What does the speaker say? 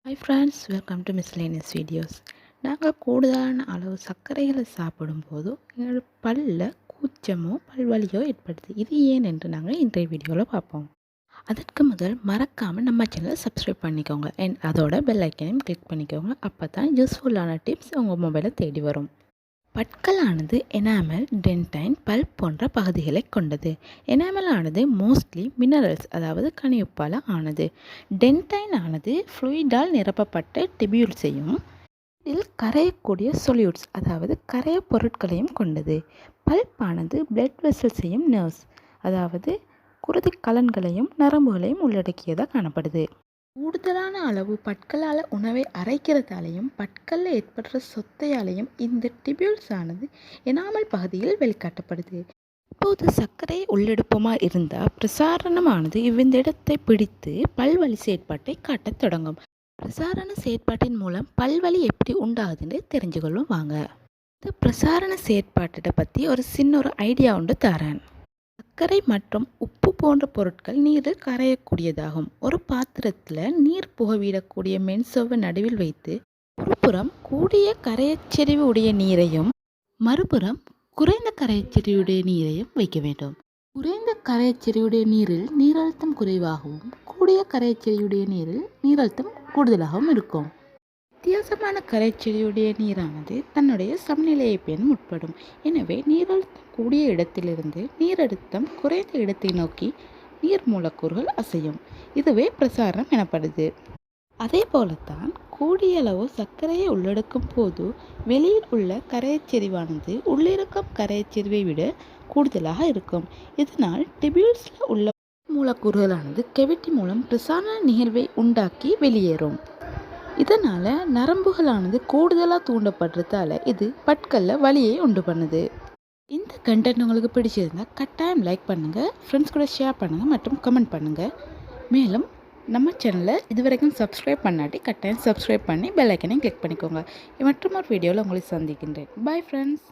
Hi friends, welcome to miscellaneous videos. நாங்கள் கூடுதலான அளவு சர்க்கரைகளை சாப்பிடும்போது எங்களோட பல்லில் கூச்சமோ பல்வலியோ ஏற்படுது. இது ஏன் என்று நாங்கள் இன்றைய வீடியோவில் பார்ப்போம். அதற்கு முதல் மறக்காமல் நம்ம சேனலை சப்ஸ்கிரைப் பண்ணிக்கோங்க அண்ட் அதோட பெல் ஐக்கனையும் கிளிக் பண்ணிக்கோங்க. அப்போ தான் யூஸ்ஃபுல்லான டிப்ஸ் உங்கள் மொபைலை தேடி வரும். பற்களானது எனாமல், டென்டைன், பல்ப் போன்ற பகுதிகளை கொண்டது. எனாமல் ஆனது மோஸ்ட்லி மினரல்ஸ் அதாவது கனியுப்பால் ஆனது. டென்டைன் ஆனது ஃப்ளூயிடால் நிரப்பப்பட்ட டிபியூல்ஸையும் இதில் கரையக்கூடிய சொல்யூட்ஸ் அதாவது கரைய பொருட்களையும் கொண்டது. பல்ப் ஆனது பிளட் வெசல்ஸையும் நர்வ்ஸ் அதாவது குருதி கலன்களையும் நரம்புகளையும் உள்ளடக்கியதாக காணப்படுது. கூடுதலான அளவு பற்களால் உணவை அரைக்கிறதாலையும் பற்களில் ஏற்படுற சொத்தையாலையும் இந்த டிபியூல்ஸ் ஆனது எனாமல் பகுதியில் வெளிக்காட்டப்படுது. இப்போது சர்க்கரையை உள்ளெடுப்போமா இருந்தால் பிரசாரணமானது இவ்விந்த இடத்தை பிடித்து பல்வலி செயற்பாட்டை காட்டத் தொடங்கும். பிரசாரண செயற்பாட்டின் மூலம் பல்வலி எப்படி உண்டாகுதுன்னு தெரிஞ்சுக்கொள்ளும் வாங்க. இந்த பிரசாரண செயற்பாட்டை பற்றி ஒரு சின்ன ஐடியா ஒன்று தரேன். சர்க்கரை மற்றும் உப்பு போன்ற பொருட்கள் நீரில் கரையக்கூடியதாகும். ஒரு பாத்திரத்தில் நீர் புகவிடக்கூடிய மென்சவ்வை நடுவில் வைத்து ஒரு புறம் கூடிய கரையச்செறிவு உடைய நீரையும் மறுபுறம் குறைந்த கரையச்செறிவுடைய நீரையும் வைக்க வேண்டும். குறைந்த கரையச்செறிவுடைய நீரில் நீரழுத்தம் குறைவாகவும் கூடிய கரையச்செறிவுடைய நீரில் நீரழுத்தம் கூடுதலாகவும் இருக்கும். வித்தியாசமான கரைச்செறிவுடைய நீரானது தன்னுடைய சமநிலையை பேண முற்படும். எனவே நீரழுத்தம் கூடிய இடத்திலிருந்து நீரழுத்தம் குறைந்த இடத்தை நோக்கி நீர் மூலக்கூறுகள் அசையும். இதுவே பிரசாரம் எனப்படுது. அதே போலத்தான் கூடிய அளவு சர்க்கரையை உள்ளடக்கும் போது வெளியில் உள்ள கரையச்செறிவானது உள்ளிருக்கும் கரையச்செறிவை விட கூடுதலாக இருக்கும். இதனால் டிபியூல்ஸில் உள்ள மூலக்கூறுகளானது கெவிட்டி மூலம் பிரசாரண நிகழ்வை உண்டாக்கி வெளியேறும். இதனால் நரம்புகளானது கூடுதலாக தூண்டப்படுறதால இது பற்களில் வலியை உண்டு பண்ணுது. இந்த கண்டென்ட் உங்களுக்கு பிடிச்சிருந்தால் கட்டாயம் லைக் பண்ணுங்கள், ஃப்ரெண்ட்ஸ் கூட ஷேர் பண்ணுங்கள் மற்றும் கமெண்ட் பண்ணுங்கள். மேலும் நம்ம சேனலை இதுவரைக்கும் சப்ஸ்கிரைப் பண்ணாட்டி கட்டாயம் சப்ஸ்கிரைப் பண்ணி பெல் ஐக்கனையும் கிளிக் பண்ணிக்கோங்க. மற்றும் ஒரு வீடியோவில் உங்களை சந்திக்கின்றேன். Bye friends.